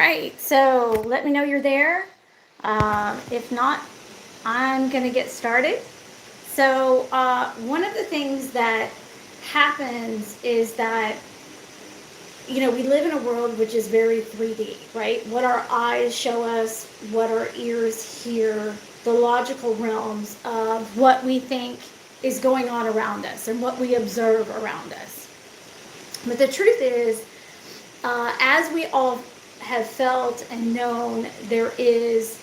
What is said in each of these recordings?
right, so let me know you're there. If not, I'm going to get started. So, one of the things that happens is that, we live in a world which is very 3D, right? What our eyes show us, what our ears hear, the logical realms of what we think is going on around us and what we observe around us. But the truth is, as we all have felt and known, there is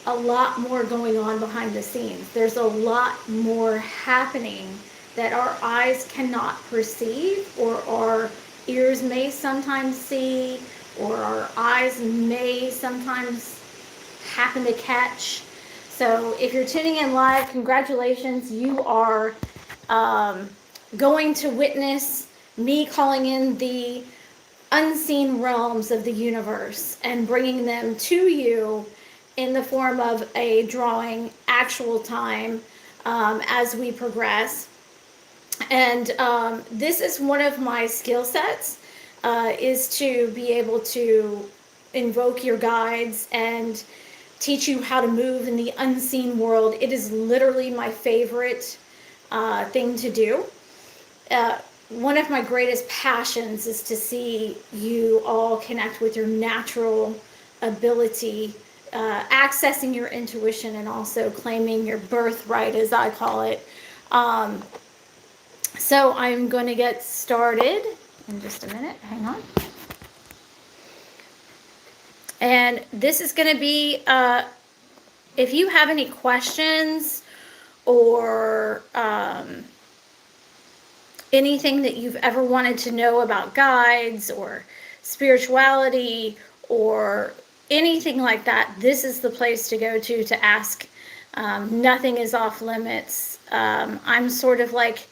a lot more going on behind the scenes. There's a lot more happening that our eyes cannot perceive, or our ears may sometimes see, or our eyes may sometimes happen to catch. So if you're tuning in live, congratulations. You are going to witness me calling in the unseen realms of the universe and bringing them to you in the form of a drawing, actual time, as we progress. And this is one of my skill sets, is to be able to invoke your guides and teach you how to move in the unseen world. It is literally my favorite thing to do. One of my greatest passions is to see you all connect with your natural ability, accessing your intuition, and also claiming your birthright, as I call it. So I'm going to get started in just a minute. Hang on. And this is going to be, if you have any questions or anything that you've ever wanted to know about guides or spirituality or anything like that, this is the place to go to ask. Nothing is off limits. I'm sort of like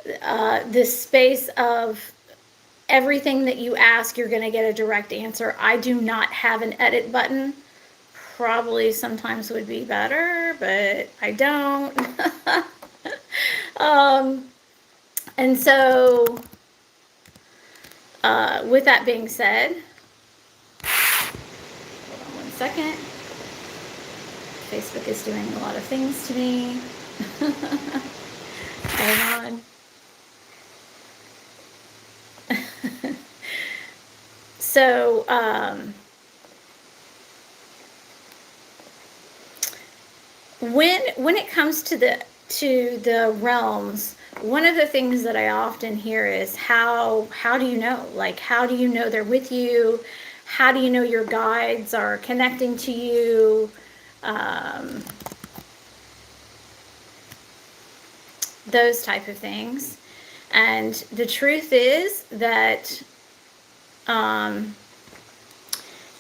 this space of everything that you ask, you're going to get a direct answer. I do not have an edit button. Probably sometimes would be better, but I don't. And so, with that being said, hold on one second. Facebook is doing a lot of things to me. Hold on. So, when it comes to the realms, one of the things that I often hear is how do you know? Like, how do you know they're with you? How do you know your guides are connecting to you? Those type of things. And the truth is that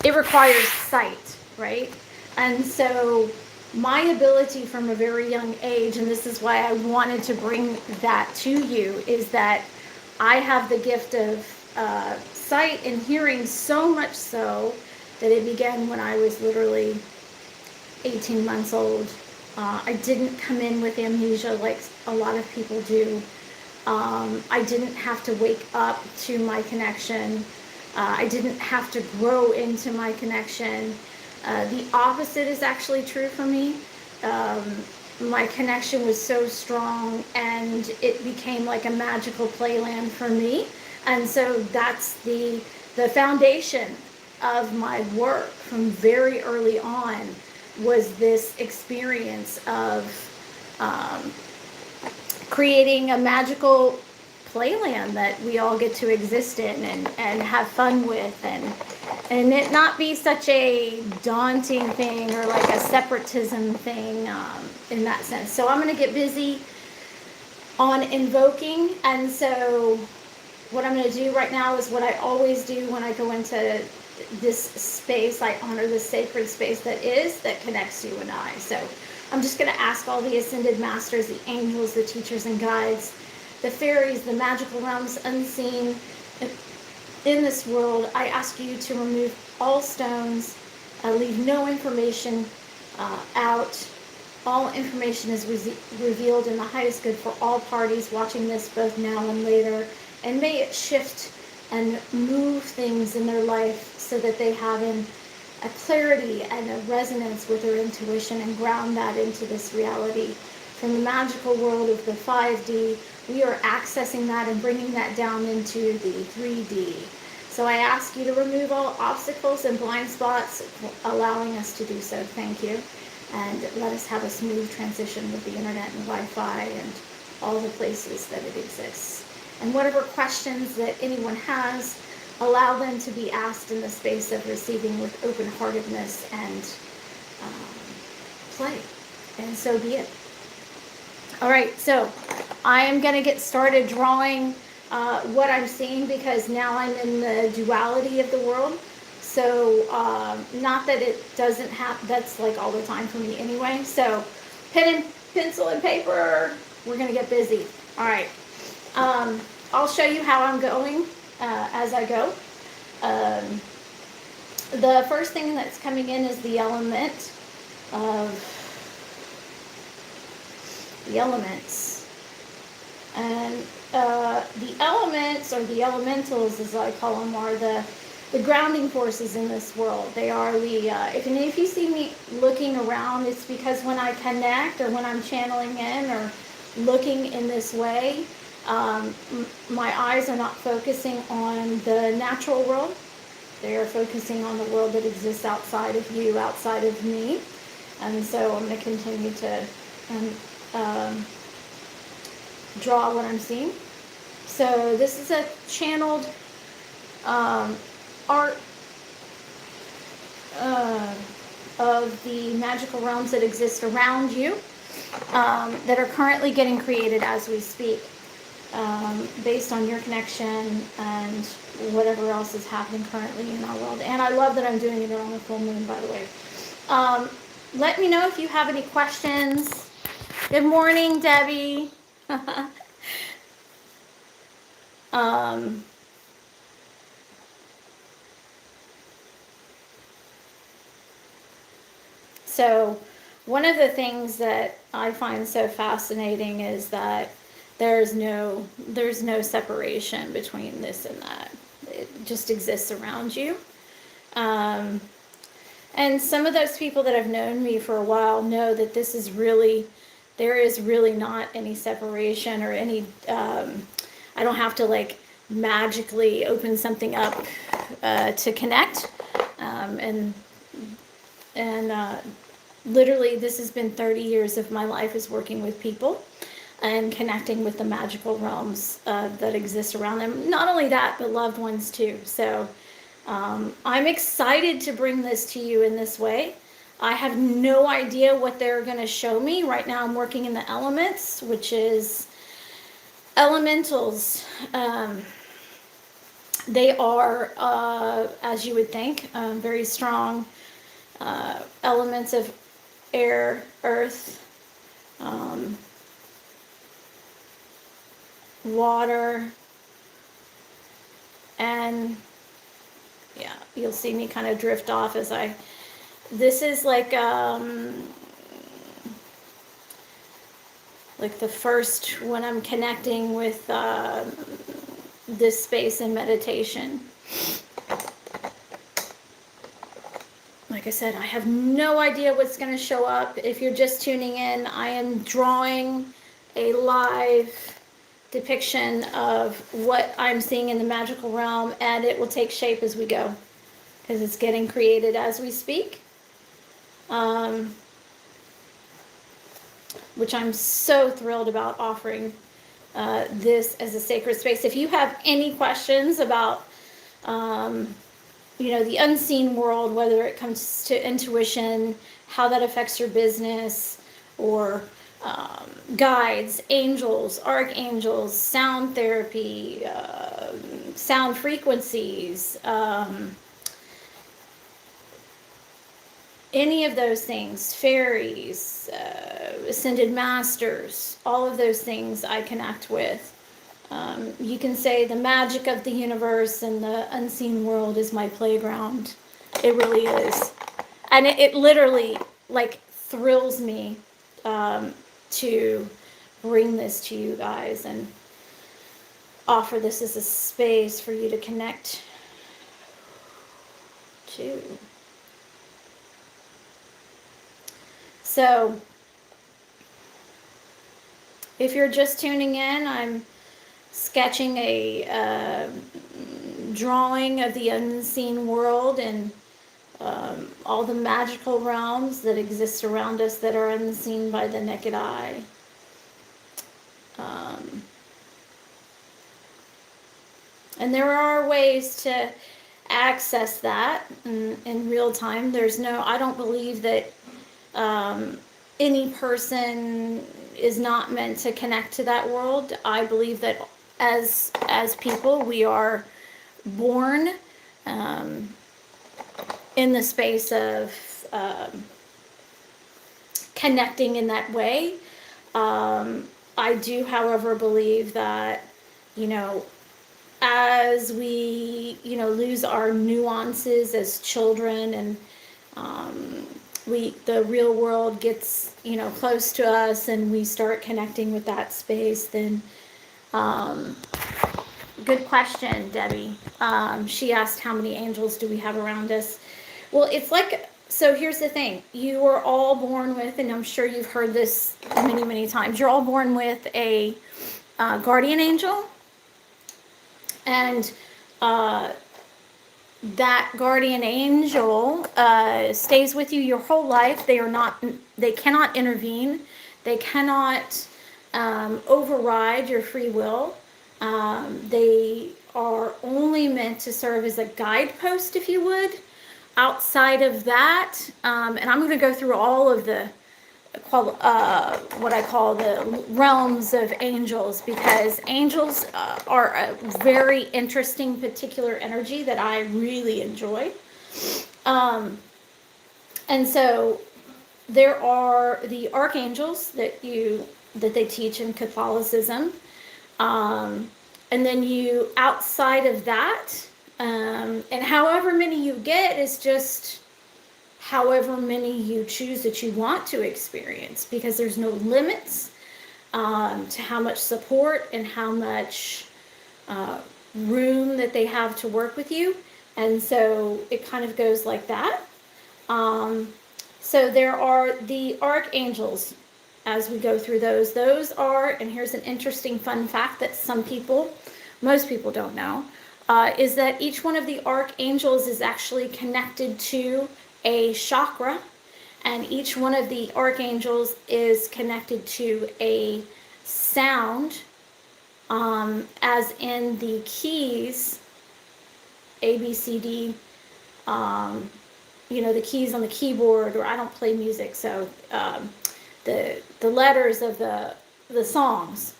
it requires sight, right? And so my ability from a very young age, and this is why I wanted to bring that to you, is that I have the gift of sight and hearing, so much so that it began when I was literally 18 months old. I didn't come in with amnesia like a lot of people do. I didn't have to wake up to my connection. I didn't have to grow into my connection. The opposite is actually true for me. My connection was so strong, and it became like a magical playland for me. And so that's the foundation of my work from very early on, was this experience of creating a magical playland that we all get to exist in and have fun with, and it not be such a daunting thing or like a separatism thing in that sense. So I'm going to get busy on invoking. And so what I'm going to do right now is what I always do when I go into this space. I honor the sacred space that connects you and I. So I'm just going to ask all the ascended masters, the angels, the teachers and guides, the fairies, the magical realms unseen in this world. I ask you to remove all stones, leave no information out. All information is revealed in the highest good for all parties watching this, both now and later. And may it shift and move things in their life so that they have a clarity and a resonance with their intuition and ground that into this reality. From the magical world of the 5D, we are accessing that and bringing that down into the 3D. So I ask you to remove all obstacles and blind spots, allowing us to do so. Thank you. And let us have a smooth transition with the internet and Wi-Fi and all the places that it exists. And whatever questions that anyone has, allow them to be asked in the space of receiving with open-heartedness and play. And so be it. All right, so I am going to get started drawing what I'm seeing, because now I'm in the duality of the world. So not that it doesn't have, that's like all the time for me anyway. So pen and pencil and paper, we're going to get busy. All right. I'll show you how I'm going as I go. The first thing that's coming in is the element of the elements. And the elements, or the elementals as I call them, are the grounding forces in this world. They are the, if you see me looking around, it's because when I connect or when I'm channeling in or looking in this way, my eyes are not focusing on the natural world. They are focusing on the world that exists outside of you, outside of me. And so I'm going to continue to draw what I'm seeing. So this is a channeled art of the magical realms that exist around you, that are currently getting created as we speak, based on your connection and whatever else is happening currently in our world. And I love that I'm doing it on the full moon, by the way. Let me know if you have any questions. Good morning, Debbie. So one of the things that I find so fascinating is that there's no separation between this and that. It just exists around you. And some of those people that have known me for a while know that there is really not any separation or any, I don't have to like magically open something up to connect. Literally, this has been 30 years of my life is working with people and connecting with the magical realms that exist around them. Not only that, but loved ones too. So I'm excited to bring this to you in this way. I have no idea what they're going to show me. Right now I'm working in the elements, which is elementals. They are, as you would think, very strong elements of air, earth, water, and yeah, you'll see me kind of drift off as this is like the first when I'm connecting with this space in meditation. Like I said, I have no idea what's going to show up. If you're just tuning in, I am drawing a live depiction of what I'm seeing in the magical realm, and it will take shape as we go, because it's getting created as we speak, which I'm so thrilled about offering this as a sacred space. If you have any questions about the unseen world, whether it comes to intuition, how that affects your business, or guides, angels, archangels, sound therapy, sound frequencies, any of those things, fairies, ascended masters, all of those things I connect with. You can say the magic of the universe and the unseen world is my playground. It really is. And it literally like thrills me to bring this to you guys. And offer this as a space for you to connect to. So, if you're just tuning in, I'm sketching a drawing of the unseen world and all the magical realms that exist around us that are unseen by the naked eye. And there are ways to access that in real time. I don't believe that any person is not meant to connect to that world. I believe that as people, we are born in the space of connecting in that way. I do, however, believe that, as we, lose our nuances as children, and the real world gets, close to us, and we start connecting with that space, then good question, Debbie. She asked, how many angels do we have around us? Well, it's like, so here's the thing. You are all born with, and I'm sure you've heard this many, many times, you're all born with a guardian angel. And that guardian angel stays with you your whole life. They cannot intervene. They cannot override your free will. They are only meant to serve as a guidepost, if you would. Outside of that, and I'm going to go through all of the what I call the realms of angels, because angels are a very interesting particular energy that I really enjoy. And so there are the archangels that they teach in Catholicism, and then you, outside of that, and however many you get is just however many you choose that you want to experience, because there's no limits to how much support and how much room that they have to work with you. And so it kind of goes like that. So there are the archangels. As we go through those are, and here's an interesting fun fact that most people don't know, is that each one of the archangels is actually connected to a chakra, and each one of the archangels is connected to a sound, as in the keys, A, B, C, D, the keys on the keyboard, or I don't play music, so the letters of the songs,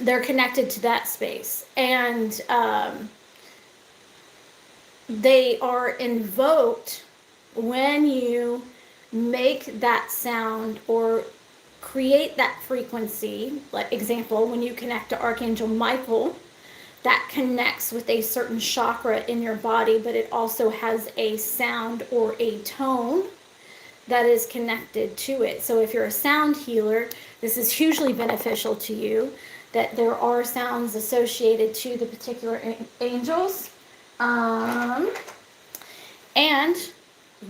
they're connected to that space, and they are invoked when you make that sound or create that frequency. Like example, when you connect to Archangel Michael, that connects with a certain chakra in your body, but it also has a sound or a tone that is connected to it. So if you're a sound healer, this is hugely beneficial to you, that there are sounds associated to the particular angels. And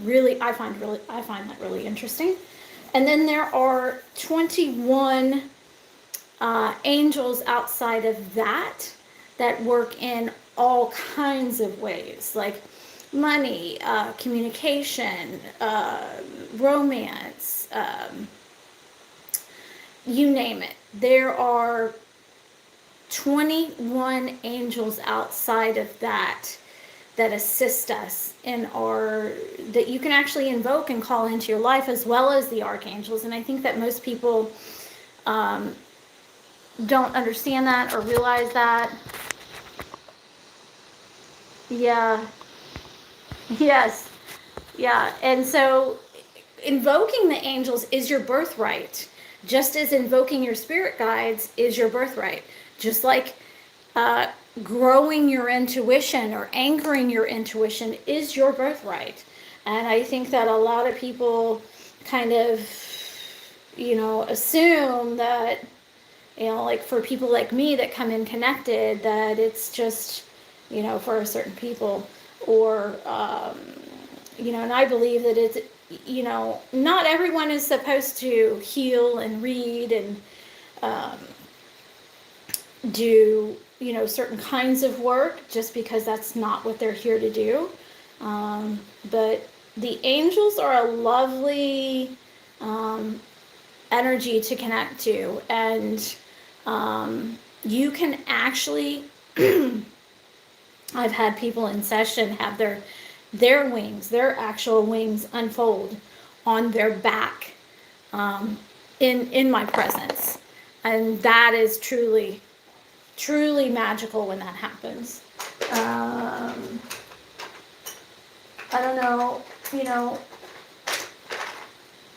really, I find that really interesting. And then there are 21 angels outside of that work in all kinds of ways, like money, communication, romance, you name it. There are 21 angels outside of that assist us that you can actually invoke and call into your life, as well as the archangels. And I think that most people don't understand that or realize that. Yeah. Yes. Yeah. And so invoking the angels is your birthright, just as invoking your spirit guides is your birthright. Just like growing your intuition or anchoring your intuition is your birthright. And I think that a lot of people kind of, assume that like for people like me that come in connected, that it's just, for a certain people, or, and I believe that it's, not everyone is supposed to heal and read and um, do, certain kinds of work just because that's not what they're here to do. But the angels are a lovely energy to connect to, and you can actually I've had people in session have their wings, their actual wings, unfold on their back in my presence, and that is truly magical when that happens. I don't know,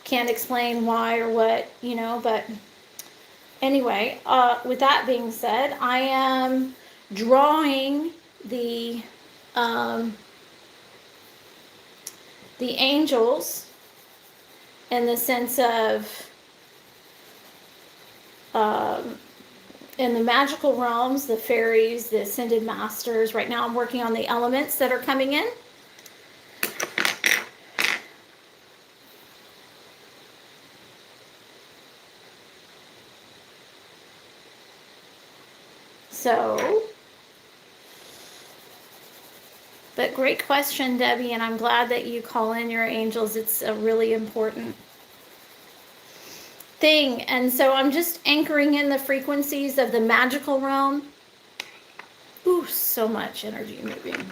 can't explain why or what, but anyway, with that being said, I am drawing the angels in the sense of in the magical realms, the fairies, the ascended masters. Right now I'm working on the elements that are coming in. So, but great question, Debbie, and I'm glad that you call in your angels. It's a really important thing. And so I'm just anchoring in the frequencies of the magical realm. Ooh, so much energy moving.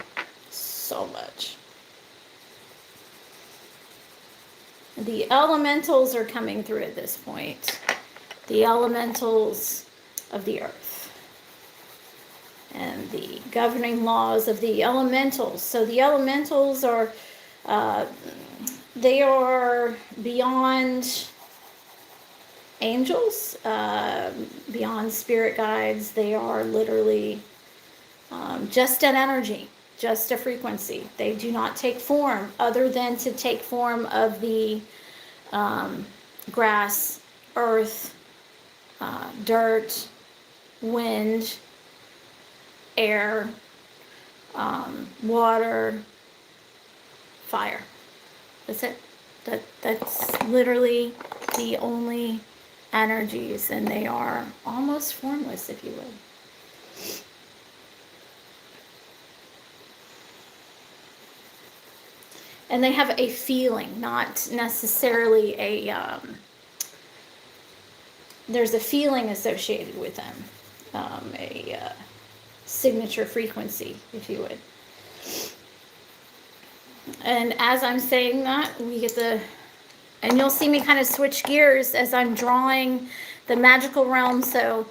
So much. The elementals are coming through at this point. The elementals of the earth. And the governing laws of the elementals. So the elementals are, they are beyond angels, beyond spirit guides. They are literally just an energy, just a frequency. They do not take form other than to take form of the grass, earth, dirt, wind, air, water, fire. That's it. That's literally the only energies, and they are almost formless, if you will. And they have a feeling, not necessarily a, there's a feeling associated with them, a signature frequency, if you would. And as I'm saying that, we get and you'll see me kind of switch gears as I'm drawing the magical realm. So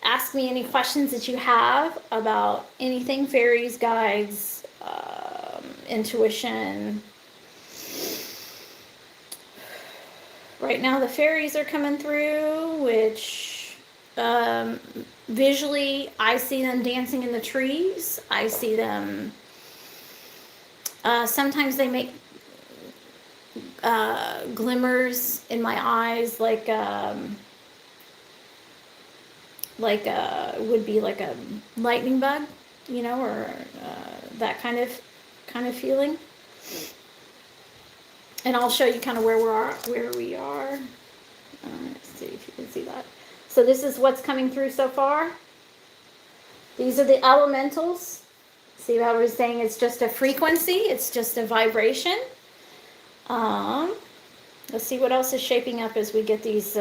ask me any questions that you have about anything, fairies, guides, intuition. Right now the fairies are coming through, which visually I see them dancing in the trees. I see them, sometimes they make glimmers in my eyes, like would be like a lightning bug, or that kind of feeling. And I'll show you kind of where we are. Let's see if you can see that. So this is what's coming through so far. These are the elementals. See how I was saying it's just a frequency, it's just a vibration. Let's see what else is shaping up as we get these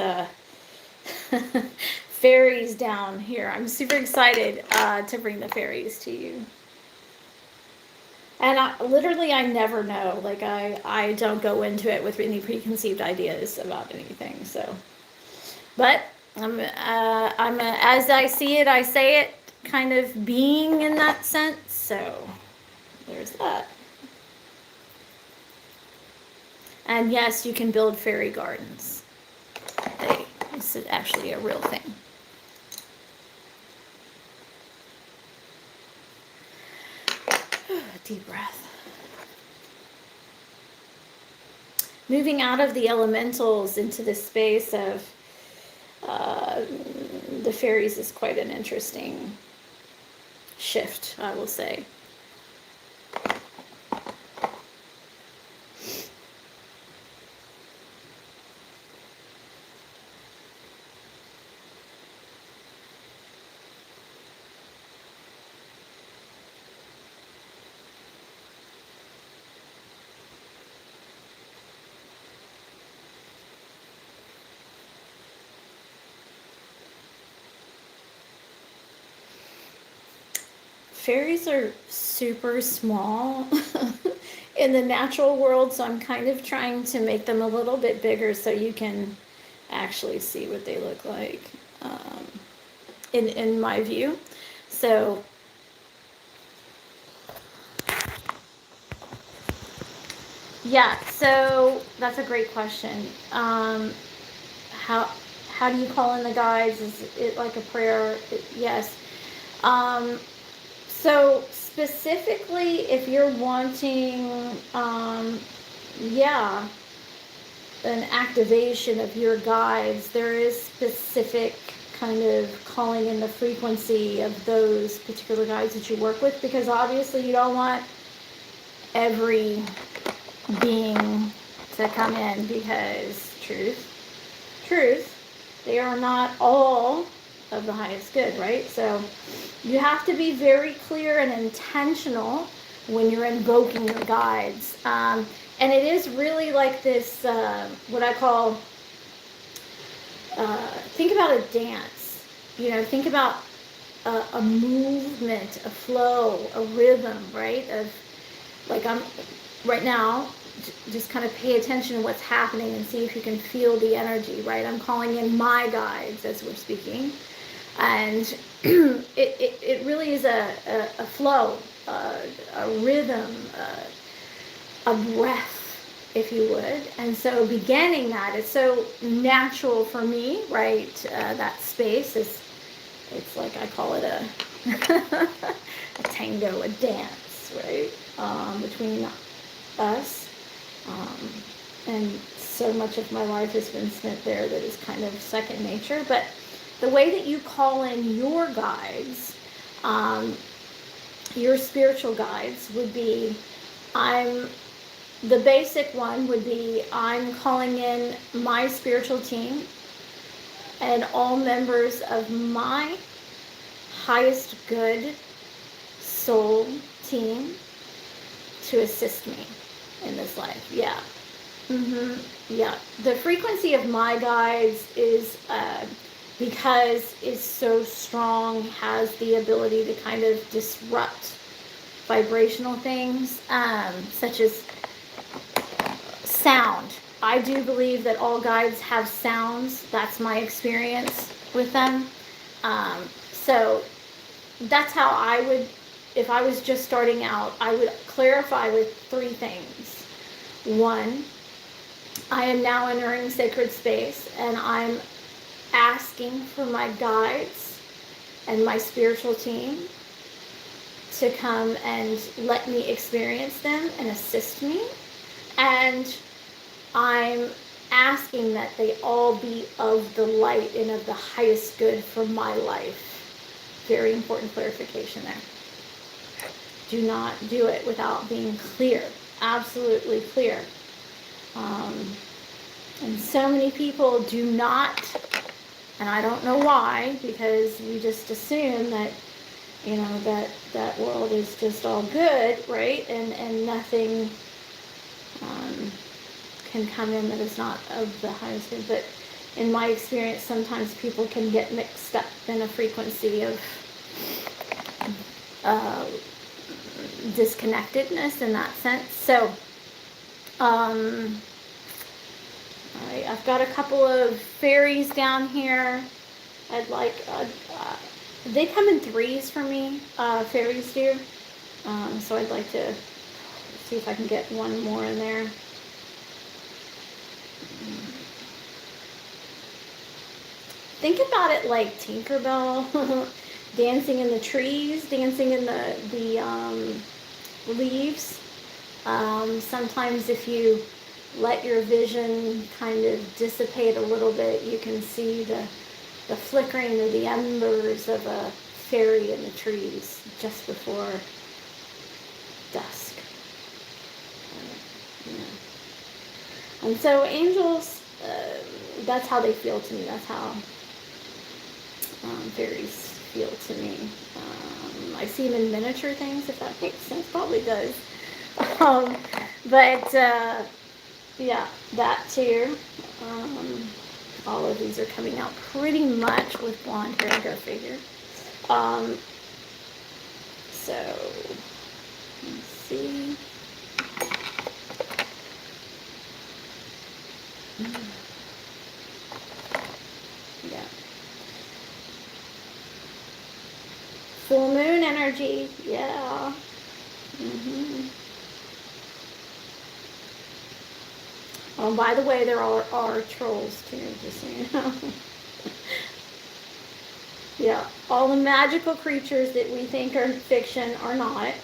fairies down here. I'm super excited to bring the fairies to you. And I never know. Like I don't go into it with any preconceived ideas about anything. So, but I'm as I see it, I say it, kind of being in that sense. So there's that. And yes, you can build fairy gardens. This is actually a real thing. Deep breath. Moving out of the elementals into the space of the the fairies is quite an interesting shift, I will say. Fairies are super small in the natural world, so I'm kind of trying to make them a little bit bigger so you can actually see what they look like, in my view. So yeah, so that's a great question. How how do you call in the guides? Is it like a prayer? Yes. Um, So specifically, if you're wanting, yeah, an activation of your guides, there is specific kind of calling in the frequency of those particular guides that you work with, because obviously you don't want every being to come in, because truth, they are not all of the highest good, right? So you have to be very clear and intentional when you're invoking your guides. And it is really like this, what I call, think about a dance. Think about a movement, a flow, a rhythm, right? Like I'm right now, just kind of pay attention to what's happening and see if you can feel the energy, right? I'm calling in my guides as we're speaking. And it really is a flow, a rhythm, a breath, if you would. And so beginning that is so natural for me, right? That space is, it's like I call it a a tango, a dance, right? Between us. And so much of my life has been spent there that is kind of second nature. But the way that you call in your guides, your spiritual guides, would be, the basic one would be, I'm calling in my spiritual team and all members of my highest good soul team to assist me in this life. Yeah. Yeah. The frequency of my guides is, because it's so strong, has the ability to kind of disrupt vibrational things, such as sound. I do believe that all guides have sounds. That's my experience with them. So that's how I would, if I was just starting out, I would clarify with 3 things. 1, I am now entering sacred space, and I'm asking for my guides and my spiritual team to come and let me experience them and assist me. And I'm asking that they all be of the light and of the highest good for my life. Very important clarification there. Do not do it without being clear, absolutely clear. And so many people do not, and I don't know why, because we just assume that, that world is just all good, right? And nothing can come in that is not of the highest good. But in my experience, sometimes people can get mixed up in a frequency of disconnectedness in that sense. So, alright, I've got a couple of fairies down here. I'd like, they come in 3s for me, fairies do. So I'd like to see if I can get one more in there. Think about it like Tinkerbell, dancing in the trees, dancing in the leaves. Sometimes if you let your vision kind of dissipate a little bit, you can see the the flickering of the embers of a fairy in the trees just before dusk. And so angels, that's how they feel to me. That's how fairies feel to me. I see them in miniature things, if that makes sense. Probably does. But yeah, that too. All of these are coming out pretty much with blonde hair, go figure. So, let's see. Yeah. Full moon energy, yeah. Oh, by the way, there are trolls too, just so you know. Yeah, all the magical creatures that we think are fiction are not.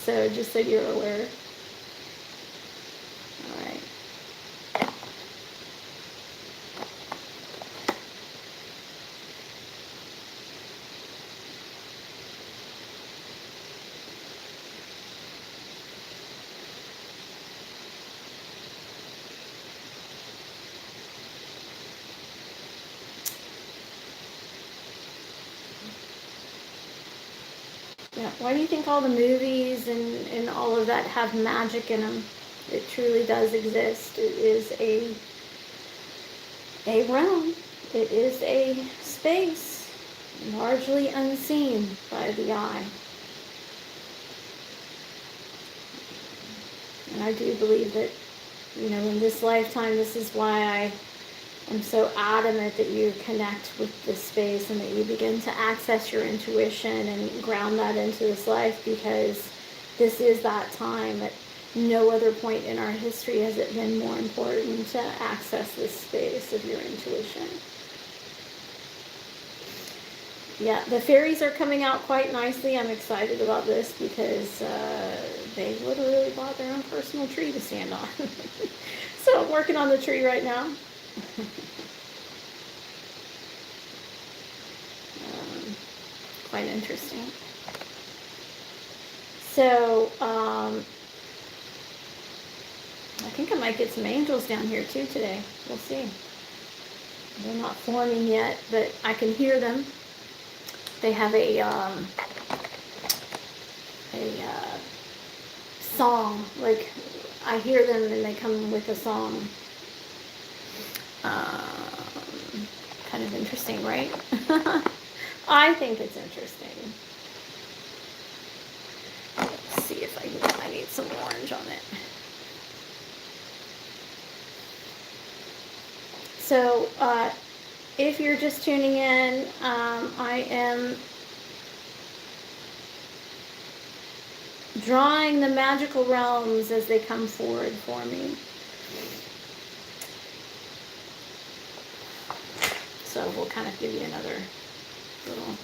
So just so you're aware. All right. Yeah, why do you think all the movies and all of that have magic in them? It truly does exist. It is a realm. It is a space largely unseen by the eye. And I do believe that, in this lifetime, this is why I am so adamant that you connect with this space and that you begin to access your intuition and ground that into this life, because this is that time. At no other point in our history has it been more important to access this space of your intuition. Yeah, the fairies are coming out quite nicely. I'm excited about this because they literally bought their own personal tree to stand on. So I'm working on the tree right now. Quite interesting. So I think I might get some angels down here too today. We'll see. They're not forming yet, but I can hear them. They have a song. Like, I hear them and they come with a song. Kind of interesting, right? I think it's interesting. Let's see if I need some orange on it. So, if you're just tuning in, I am drawing the magical realms as they come forward for me. So we'll kind of give you another little...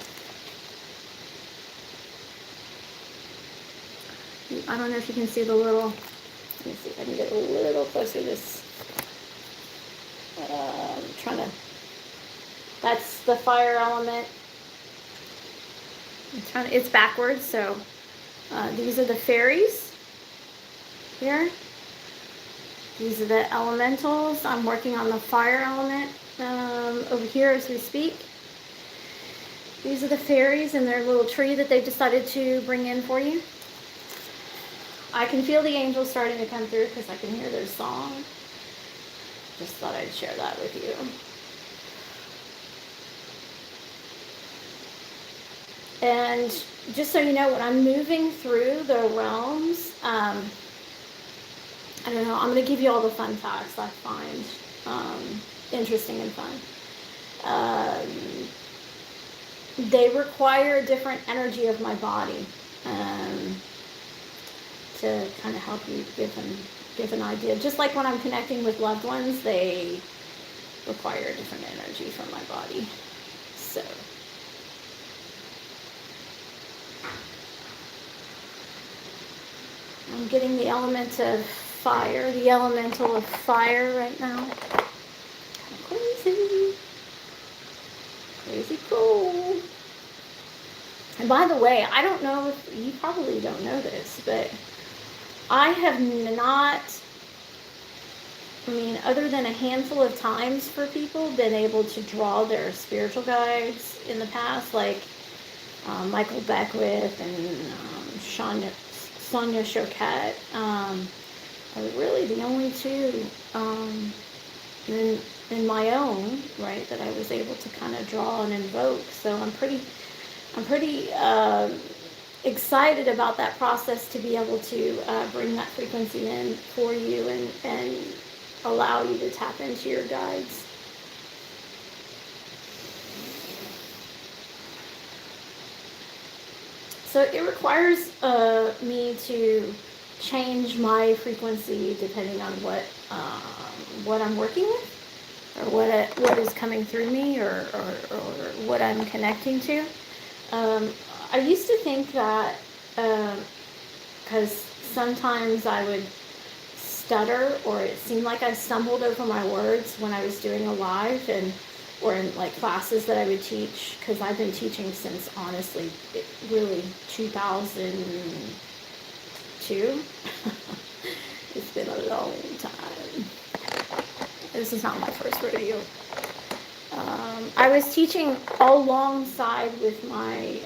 I don't know if you can see the little... Let me see if I can get a little closer to this. I'm trying to... That's the fire element. It's backwards, so these are the fairies here. These are the elementals. I'm working on the fire element over here as we speak. These are the fairies and their little tree that they've decided to bring in for you. I can feel the angels starting to come through because I can hear their song. Just thought I'd share that with you. And just so you know, when I'm moving through the realms, I don't know, I'm going to give you all the fun facts I find interesting and fun. They require a different energy of my body to kind of help you give an idea. Just like when I'm connecting with loved ones, they require a different energy from my body. So... I'm getting the element of fire, the elemental of fire right now. Kind of crazy. crazy. Crazy cool. And by the way, I don't know if you probably don't know this, but I have not, I mean, other than a handful of times for people, been able to draw their spiritual guides in the past, like Michael Beckwith and Sonia Choquette are really the only two in my own, right, that I was able to kind of draw and invoke. So I'm pretty excited about that process to be able to bring that frequency in for you and allow you to tap into your guides. So it requires me to change my frequency depending on what I'm working with, or what is coming through me, or what I'm connecting to. I used to think that because sometimes I would stutter, or it seemed like I stumbled over my words when I was doing a live, or in like classes that I would teach, because I've been teaching since, honestly, really 2002. It's been a long time. This is not my first rodeo. I was teaching alongside with my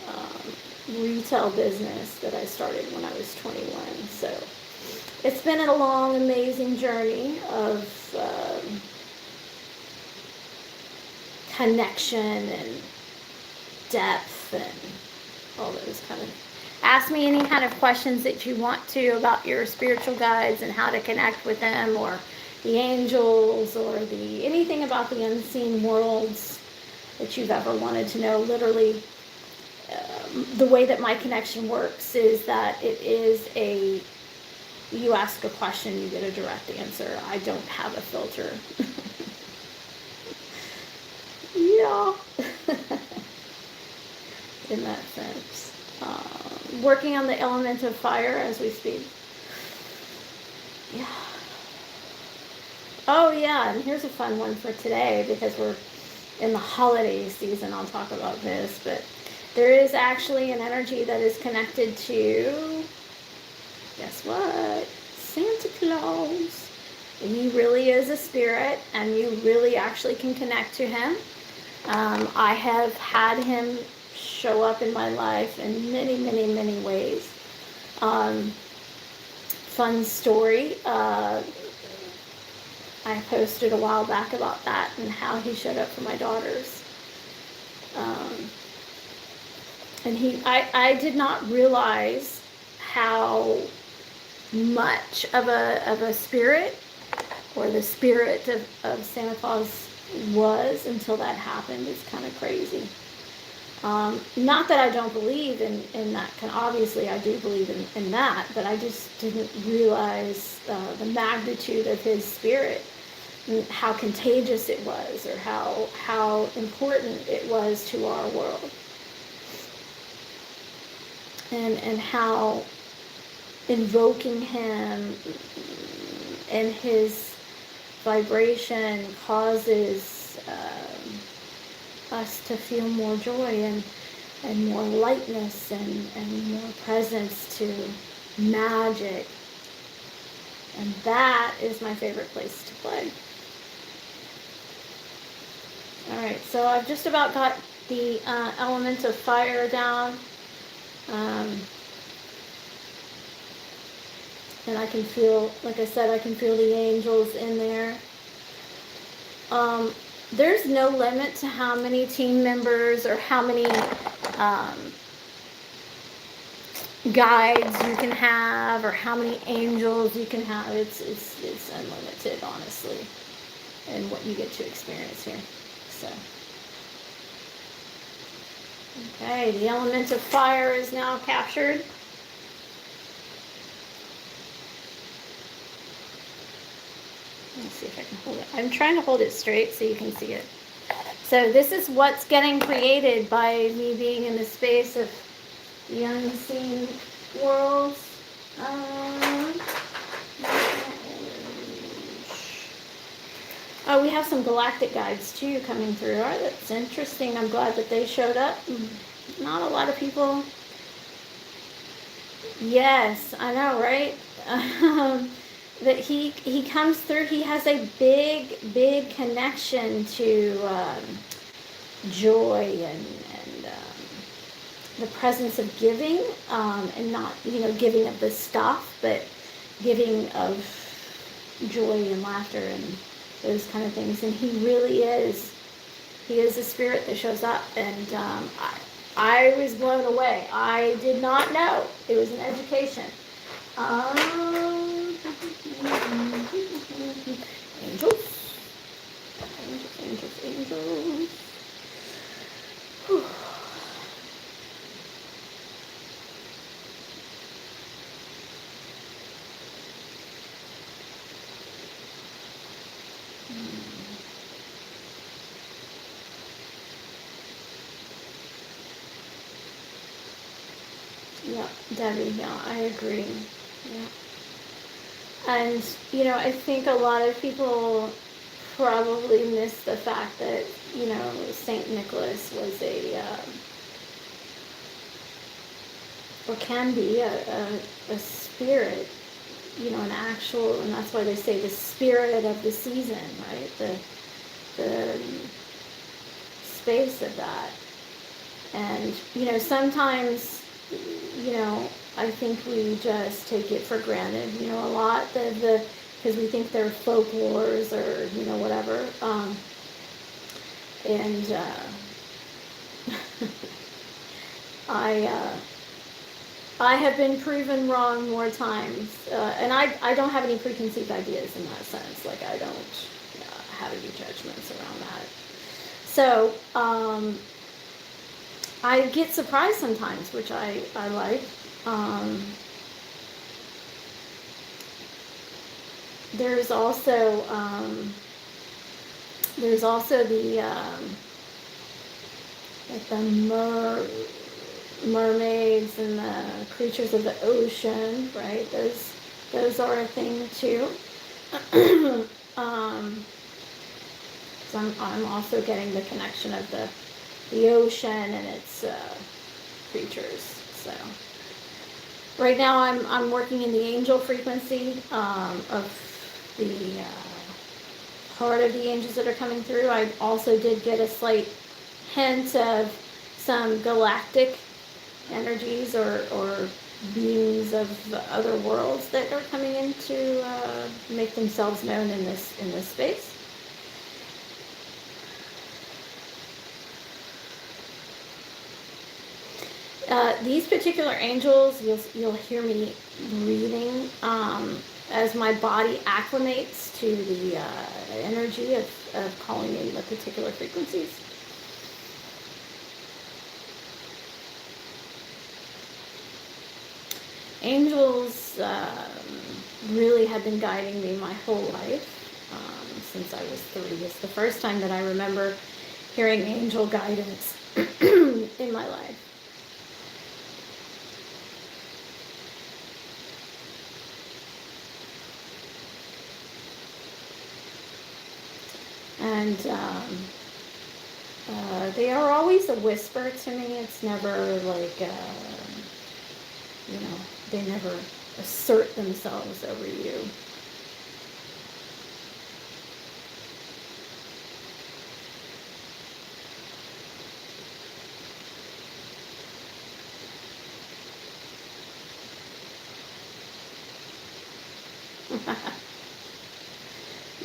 retail business that I started when I was 21. So it's been a long, amazing journey of connection and depth and all those kind of. Ask me any kind of questions that you want to about your spiritual guides and how to connect with them, or the angels, or anything about the unseen worlds that you've ever wanted to know. Literally, the way that my connection works is that it is you ask a question, you get a direct answer. I don't have a filter. Yeah. In that sense. Working on the element of fire as we speak. Yeah. Oh yeah, and here's a fun one for today, because we're in the holiday season. I'll talk about this, but there is actually an energy that is connected to, guess what? Santa Claus. He really is a spirit, and you really actually can connect to him. I have had him show up in my life in many, many, many ways. Fun story. I posted a while back about that and how he showed up for my daughters. And I did not realize how much of a spirit, or the spirit of Santa Claus was, until that happened. It's kind of crazy. Not that I don't believe in that. Obviously, I do believe in that, but I just didn't realize the magnitude of his spirit, and how contagious it was, or how important it was to our world, and how invoking him and his vibration causes us to feel more joy and more lightness and more presence to magic. And that is my favorite place to play. Alright, so I've just about got the element of fire down. And I can feel, like I said, I can feel the angels in there. There's no limit to how many team members or how many guides you can have, or how many angels you can have. It's unlimited, honestly, in what you get to experience here. So, okay, the element of fire is now captured. Let's see if I can hold it. I'm trying to hold it straight so you can see it. So this is what's getting created by me being in the space of the unseen worlds. we have some galactic guides too coming through. All right, that's interesting. I'm glad that they showed up. Not a lot of people. Yes, I know, right? That he comes through. He has a big connection to joy and the presence of giving, and not giving of the stuff, but giving of joy and laughter and those kind of things. And he really is. He is a spirit that shows up, and I was blown away. I did not know. It was an education. Angels. Angels. Whew. Yeah, Debbie, yeah, I agree. Yeah. And, I think a lot of people probably miss the fact that, St. Nicholas was or can be a spirit, an actual, and that's why they say the spirit of the season, right? The space of that. And, sometimes, I think we just take it for granted, a lot, because we think they're folklores or, whatever. And I have been proven wrong more times. And I don't have any preconceived ideas in that sense. Like, I don't have any judgments around that. So, I get surprised sometimes, which I like. There's also the like the mermaids and the creatures of the ocean, right? Those are a thing too. So I'm also getting the connection of the ocean and its creatures. So right now I'm working in the angel frequency of the part of the angels that are coming through. I also did get a slight hint of some galactic energies or beings of other worlds that are coming in to make themselves known in this space. These particular angels, you'll hear me breathing as my body acclimates to the energy of calling in the particular frequencies. Angels really have been guiding me my whole life, since I was 3. It's the first time that I remember hearing angel guidance in my life. And they are always a whisper to me. It's never like, they never assert themselves over you.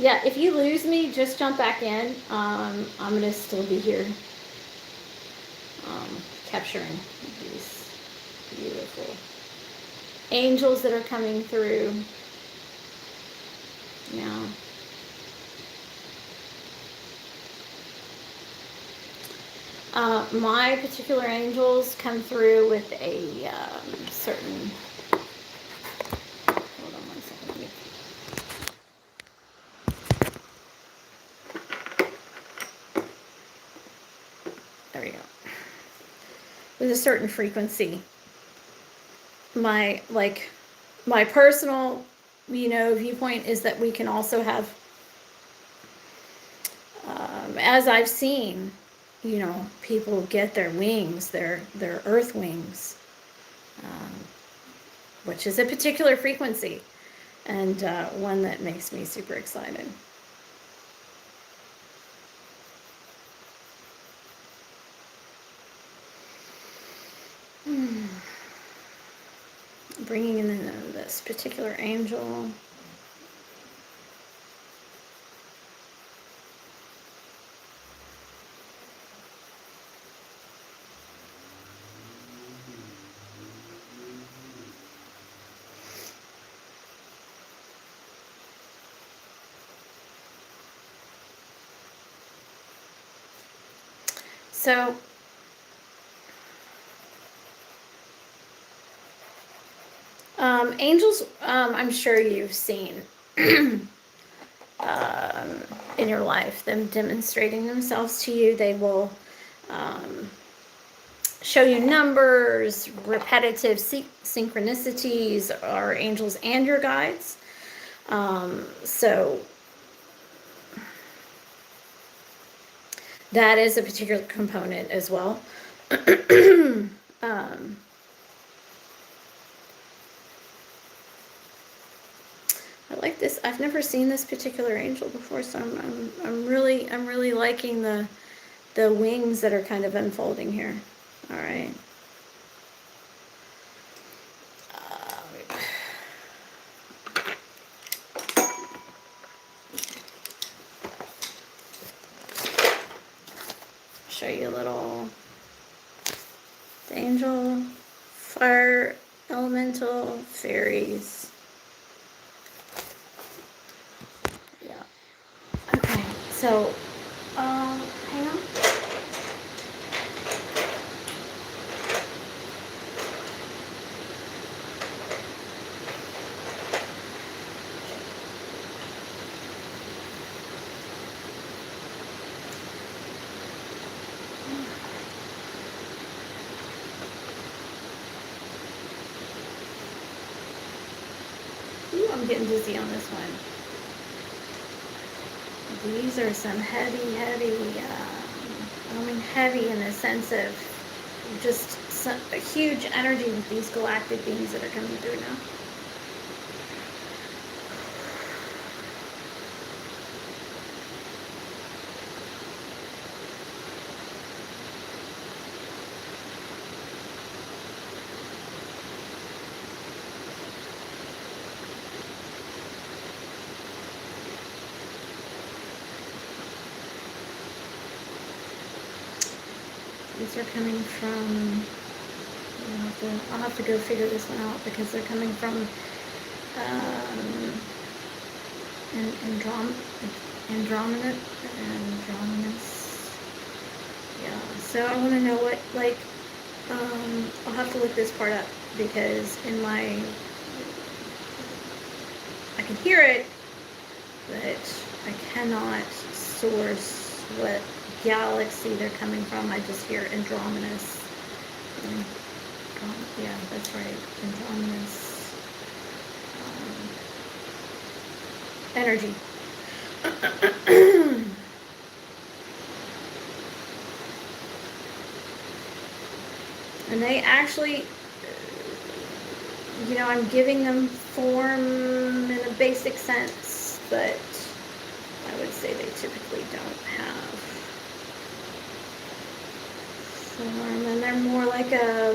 Yeah, if you lose me, just jump back in. I'm going to still be here capturing these beautiful angels that are coming through. Yeah. My particular angels come through with a certain... Hold on one second. There we go. With a certain frequency. My personal, viewpoint is that we can also have as I've seen, people get their wings, their earth wings, which is a particular frequency, and one that makes me super excited. Bringing in this particular angel. So, angels, I'm sure you've seen in your life them demonstrating themselves to you. They will show you numbers, repetitive synchronicities, are angels and your guides. So that is a particular component as well. I like this. I've never seen this particular angel before, so I'm really liking the wings that are kind of unfolding here. All right. Show you a little angel, fire elemental, fairies. Yeah. Okay. So, hang on. Ooh, I'm getting dizzy on this one. These are some heavy, heavy in the sense of just a huge energy with these galactic beings that are coming through now. These are coming from, I'll have to go figure this one out because they're coming from Andromeda. Yeah, so I want to know what, I'll have to look this part up because I can hear it, but I cannot source what galaxy they're coming from. I just hear Andromedas. Yeah, that's right, Andromedas energy. And they actually, I'm giving them form in a basic sense, but I would say they typically don't have form, and they're more like a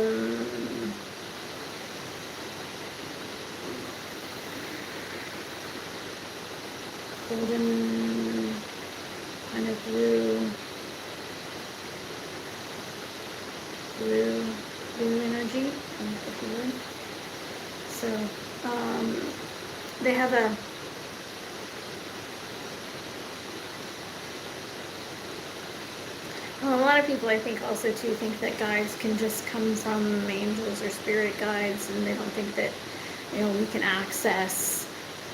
golden kind of blue energy, if you would. So they have a lot of people, I think, also too think that guides can just come from angels or spirit guides, and they don't think that we can access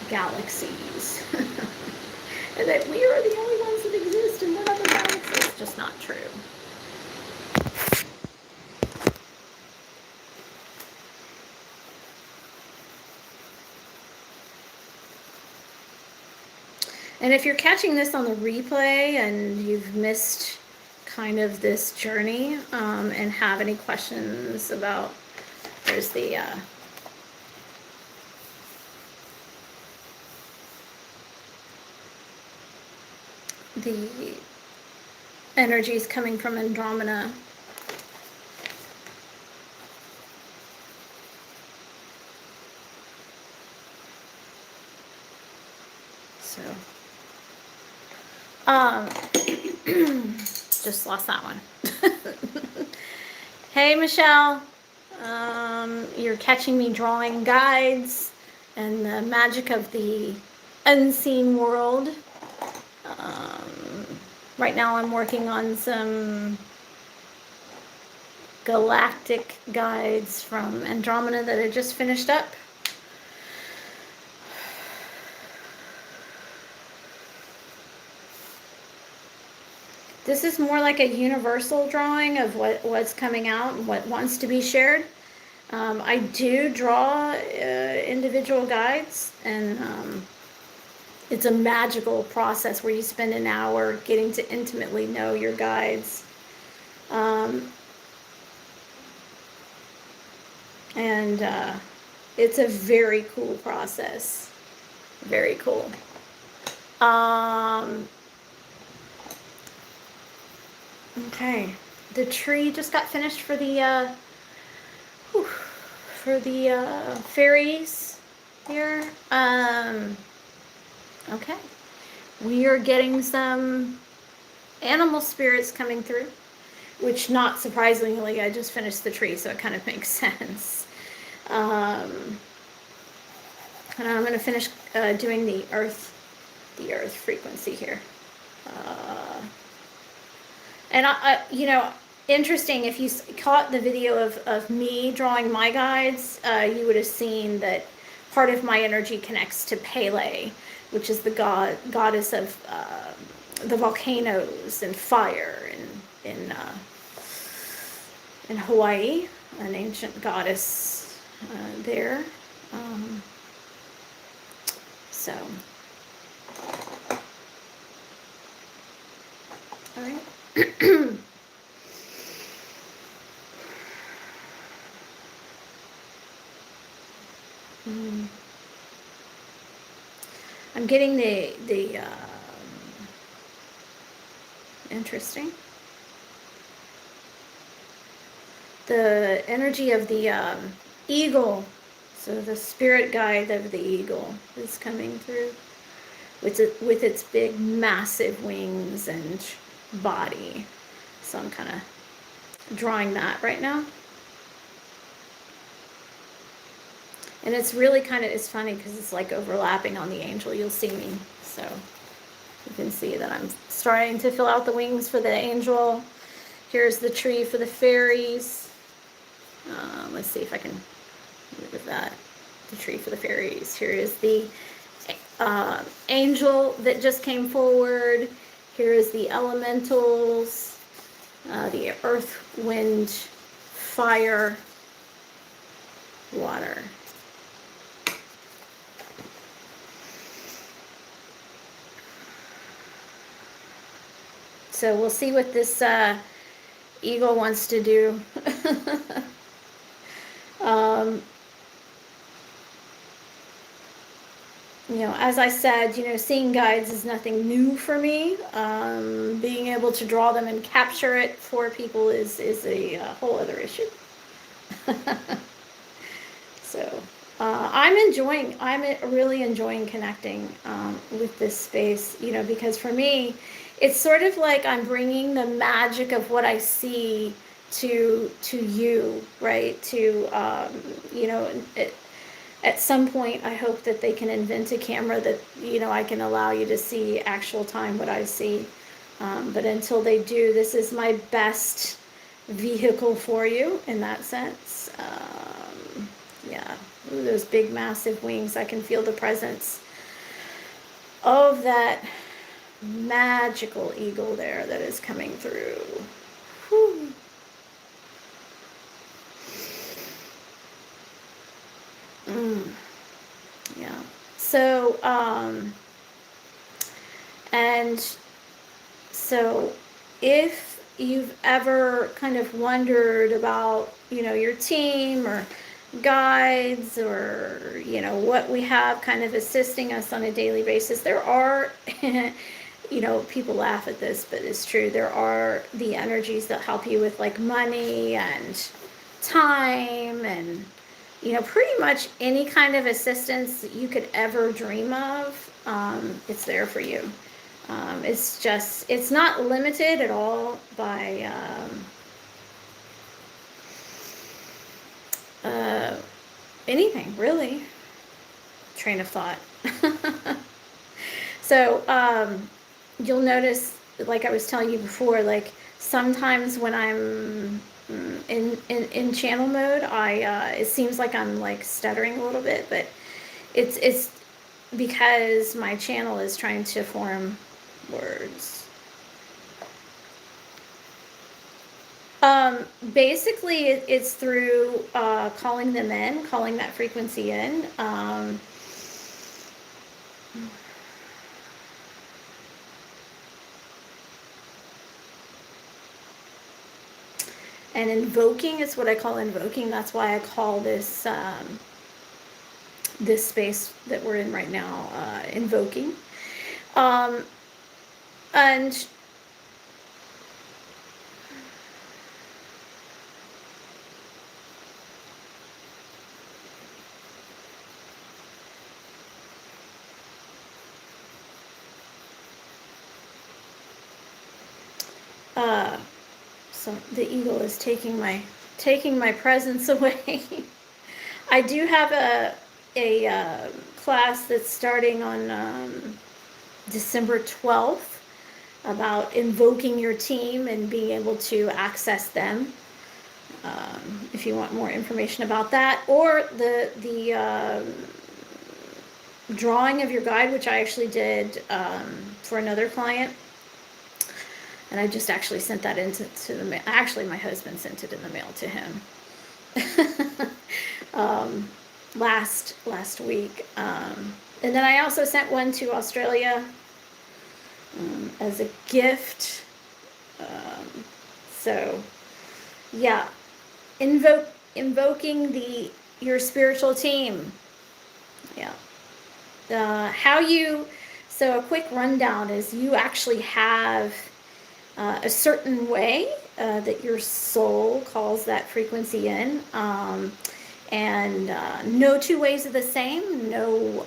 galaxies and that we are the only ones that exist in one other galaxy. It's just not true. And if you're catching this on the replay and you've missed kind of this journey and have any questions about, there's the energies coming from Andromeda. So, just lost that one. Hey, Michelle. You're catching me drawing guides and the magic of the unseen world. Right now I'm working on some galactic guides from Andromeda that I just finished up. This is more like a universal drawing of what's coming out and what wants to be shared. I do draw individual guides, and it's a magical process where you spend an hour getting to intimately know your guides. And it's a very cool process. Very cool. Okay, the tree just got finished for the fairies here. Okay, we are getting some animal spirits coming through, which, not surprisingly, I just finished the tree, so it kind of makes sense. And I'm going to finish doing the earth frequency here. And you know, interesting, if you caught the video of me drawing my guides, you would have seen that part of my energy connects to Pele, which is the goddess of the volcanoes and fire in Hawaii, an ancient goddess there. So, all right. I'm getting the interesting, the energy of the eagle. So the spirit guide of the eagle is coming through with its big massive wings and body. So I'm kind of drawing that right now. And it's really kind of, it's funny because it's like overlapping on the angel. You'll see me. So you can see that I'm starting to fill out the wings for the angel. Here's the tree for the fairies. Let's see if I can move that. The tree for the fairies. Here is the angel that just came forward. Here is the elementals. The earth, wind, fire, water. So we'll see what this eagle wants to do. You know, as I said, you know, seeing guides is nothing new for me. Being able to draw them and capture it for people is a whole other issue. So I'm really enjoying connecting with this space, you know, because for me, it's sort of like I'm bringing the magic of what I see to you, right? To, you know, at some point, I hope that they can invent a camera that, you know, I can allow you to see actual time what I see. But until they do, this is my best vehicle for you in that sense. Yeah. Ooh, those big, massive wings. I can feel the presence of that magical eagle there that is coming through. Whew. Yeah. So, And so if you've ever kind of wondered about, your team or guides or, what we have kind of assisting us on a daily basis, there are, people laugh at this, but it's true. There are the energies that help you with like money and time and, pretty much any kind of assistance that you could ever dream of. It's there for you. It's not limited at all by anything, really. Train of thought. So, you'll notice, like I was telling you before, like sometimes when I'm in channel mode, it seems like I'm like stuttering a little bit, but it's because my channel is trying to form words. Basically, it's through calling them in, calling that frequency in. And invoking is what I call invoking. That's why I call this this space that we're in right now invoking. And so the eagle is taking my presence away. I do have a class that's starting on December 12th about invoking your team and being able to access them. If you want more information about that, or the drawing of your guide, which I actually did for another client. And I just actually sent that into the mail. Actually, my husband sent it in the mail to him last week. And then I also sent one to Australia as a gift. So, yeah, invoking your spiritual team. Yeah. So a quick rundown is you actually have a certain way that your soul calls that frequency in, and no two ways are the same. No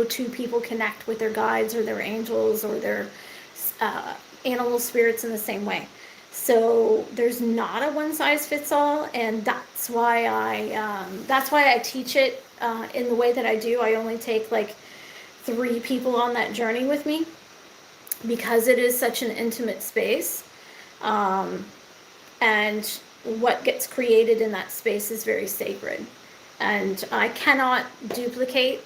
two people connect with their guides or their angels or their animal spirits in the same way. So there's not a one size fits all, and that's why I teach it in the way that I do. I only take like 3 people on that journey with me, because it is such an intimate space, and what gets created in that space is very sacred, and I cannot duplicate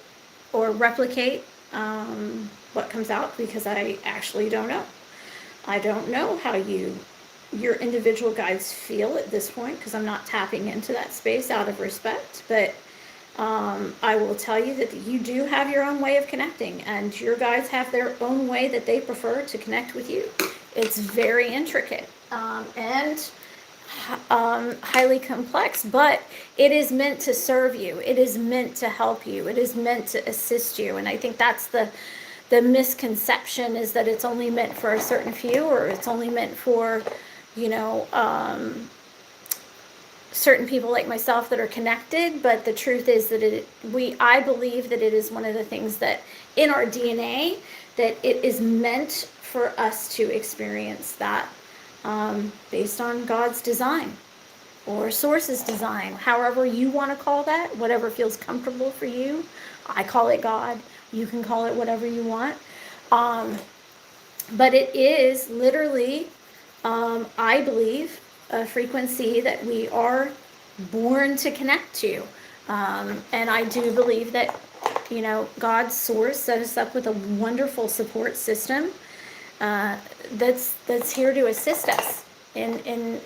or replicate what comes out, because I actually don't know. I don't know how your individual guides feel at this point, because I'm not tapping into that space out of respect, but I will tell you that you do have your own way of connecting, and your guides have their own way that they prefer to connect with you. It's very intricate and highly complex, but it is meant to serve you. It is meant to help you. It is meant to assist you. And I think that's the misconception, is that it's only meant for a certain few, or it's only meant for, certain people like myself that are connected. But the truth is that I believe that it is one of the things that in our DNA, that it is meant for us to experience that, based on God's design or Source's design, however you want to call that, whatever feels comfortable for you. I call it God. You can call it whatever you want. But it is literally, I believe, a frequency that we are born to connect to. And I do believe that, God's Source set us up with a wonderful support system that's here to assist us in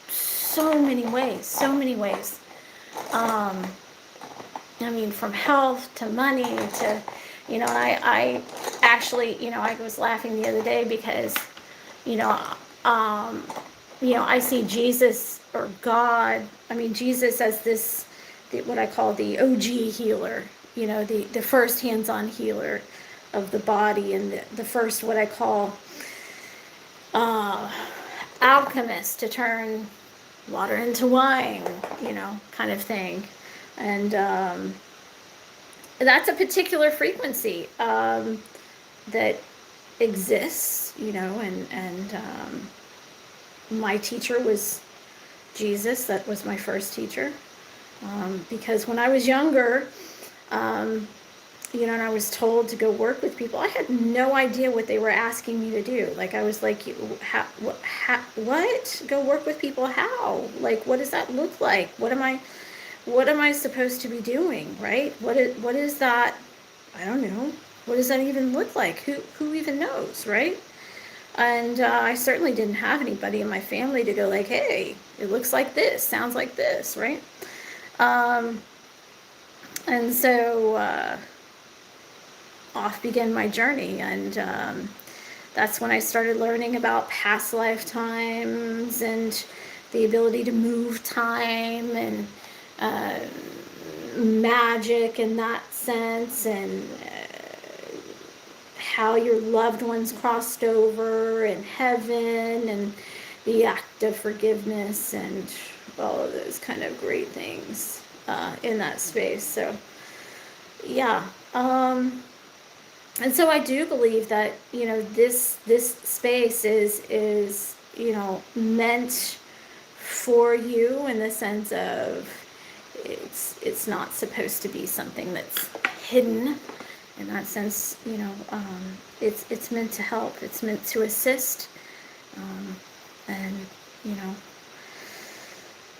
so many ways. From health to money to I actually, I was laughing the other day because, you know, um, I see Jesus or God, Jesus as this, what I call the OG healer, the first hands-on healer of the body, and the first, what I call, uh, alchemist to turn water into wine, kind of thing. And that's a particular frequency that exists, and my teacher was Jesus. That was my first teacher. Because when I was younger, um, and I was told to go work with people, I had no idea what they were asking me to do. Like, I was like, what? Go work with people? How? Like, what does that look like? What am I supposed to be doing? Right? What is that? I don't know. What does that even look like? Who even knows? Right? And I certainly didn't have anybody in my family to go like, hey, it looks like this, sounds like this, right? Um, and so off began my journey, and that's when I started learning about past lifetimes and the ability to move time, and uh, magic in that sense, and how your loved ones crossed over, and heaven, and the act of forgiveness, and all of those kind of great things in that space. So yeah, and so I do believe that this space is meant for you, in the sense of it's not supposed to be something that's hidden. In that sense, it's meant to help. It's meant to assist, and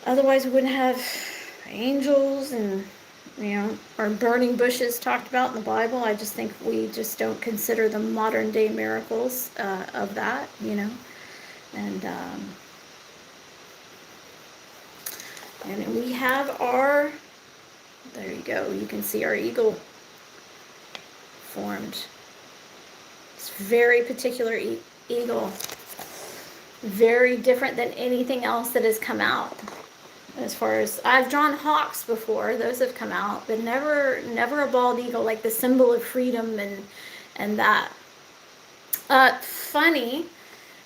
otherwise we wouldn't have angels and or burning bushes talked about in the Bible. I just think we just don't consider the modern day miracles of that, and we have our, there you go, you can see our eagle formed. It's very particular eagle, very different than anything else that has come out. As far as, I've drawn hawks before, those have come out, but never a bald eagle, like the symbol of freedom and that. Funny,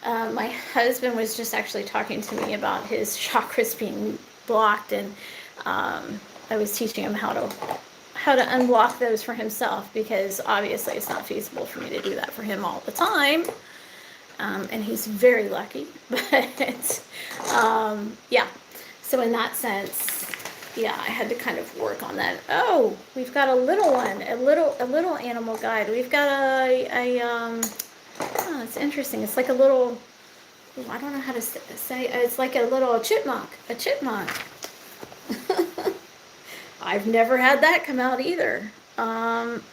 my husband was just actually talking to me about his chakras being blocked, and I was teaching him how to unblock those for himself, because obviously it's not feasible for me to do that for him all the time. And he's very lucky, but yeah. So in that sense, yeah, I had to kind of work on that. Oh, we've got a little one, a little animal guide. We've got oh, it's interesting. It's like a little, I don't know how to say. It's like a little chipmunk. I've never had that come out either.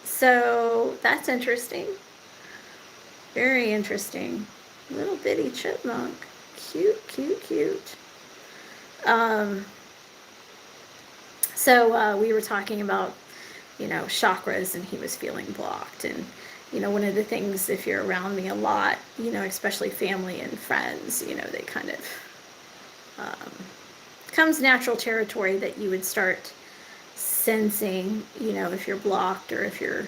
So that's interesting. Very interesting. Little bitty chipmunk. Cute. So we were talking about, chakras, and he was feeling blocked. And, one of the things, if you're around me a lot, especially family and friends, they kind of, comes natural territory that you would start sensing, if you're blocked, or if you're,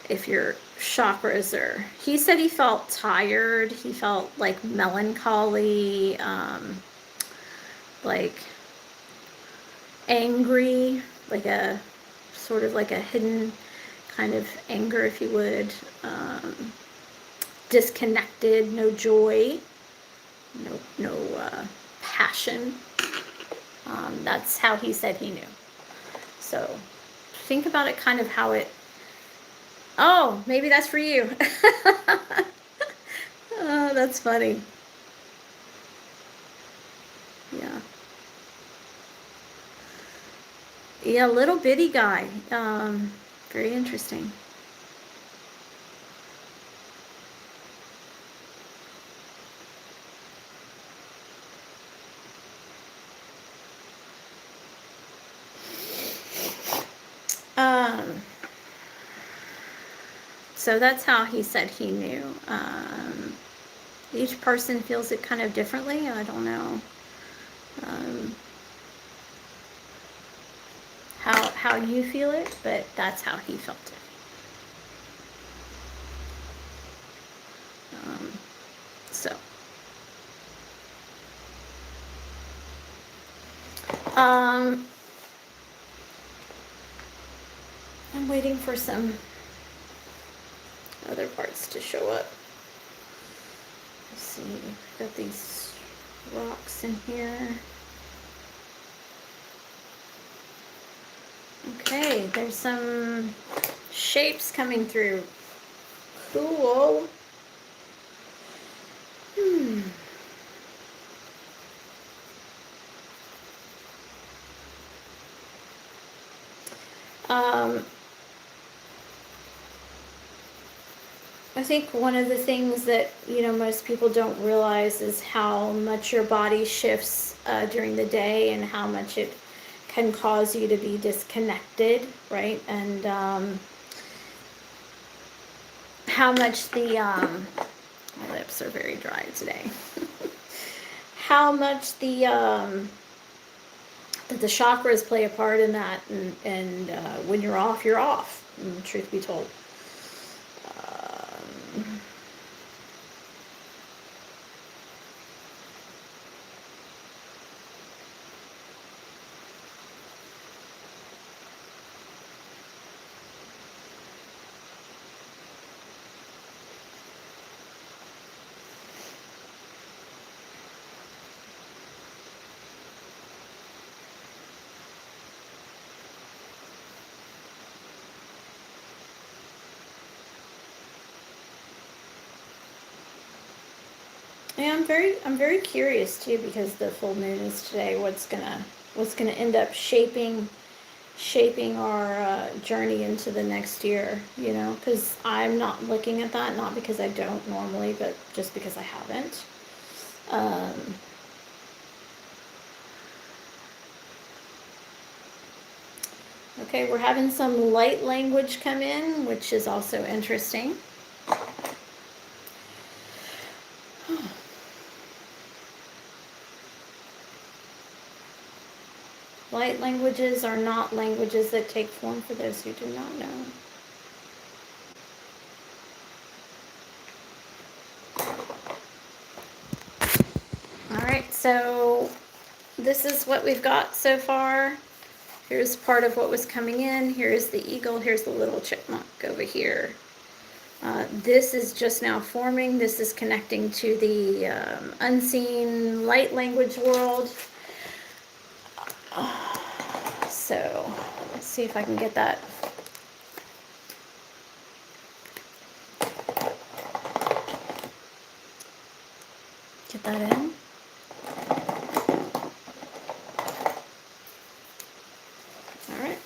if your chakras are, he said he felt tired, he felt like melancholy, like angry, like a sort of like a hidden kind of anger, if you would, disconnected, no joy, no passion. That's how he said he knew. So think about it, kind of how it, oh, maybe that's for you. Oh, that's funny. Yeah. Yeah, little bitty guy. Very interesting. So that's how he said he knew. Each person feels it kind of differently. I don't know how you feel it, but that's how he felt it. So. I'm waiting for some other parts to show up. Let's see, got these rocks in here. Okay, there's some shapes coming through. Cool. I think one of the things that, most people don't realize is how much your body shifts during the day and how much it can cause you to be disconnected, right? And how much my lips are very dry today. How much that the chakras play a part in that, and when you're off, truth be told. Yeah, I'm very curious too, because the full moon is today. What's gonna end up shaping our journey into the next year? Because I'm not looking at that, not because I don't normally, but just because I haven't. Okay, we're having some light language come in, which is also interesting. Light languages are not languages that take form, for those who do not know. All right, so this is what we've got so far. Here's part of what was coming in. Here's the eagle. Here's the little chipmunk over here. This is just now forming. This is connecting to the unseen light language world. So let's see if I can get that. Get that in. All right.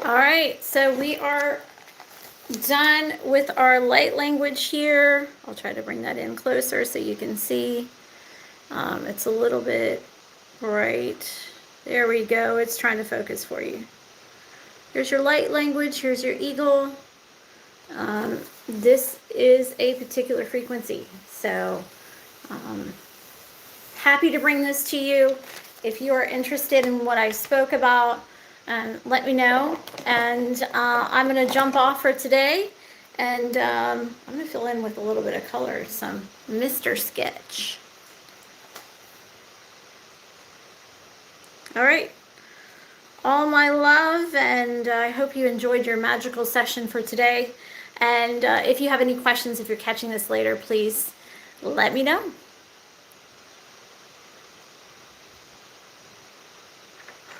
All right, so we are done with our light language here. I'll try to bring that in closer so you can see. It's a little bit bright. There we go. It's trying to focus for you. Here's your light language. Here's your eagle. This is a particular frequency. So happy to bring this to you. If you are interested in what I spoke about, let me know. And I'm going to jump off for today. And I'm going to fill in with a little bit of color, some Mr. Sketch. All right. All my love, and I hope you enjoyed your magical session for today. And if you have any questions, if you're catching this later, please let me know.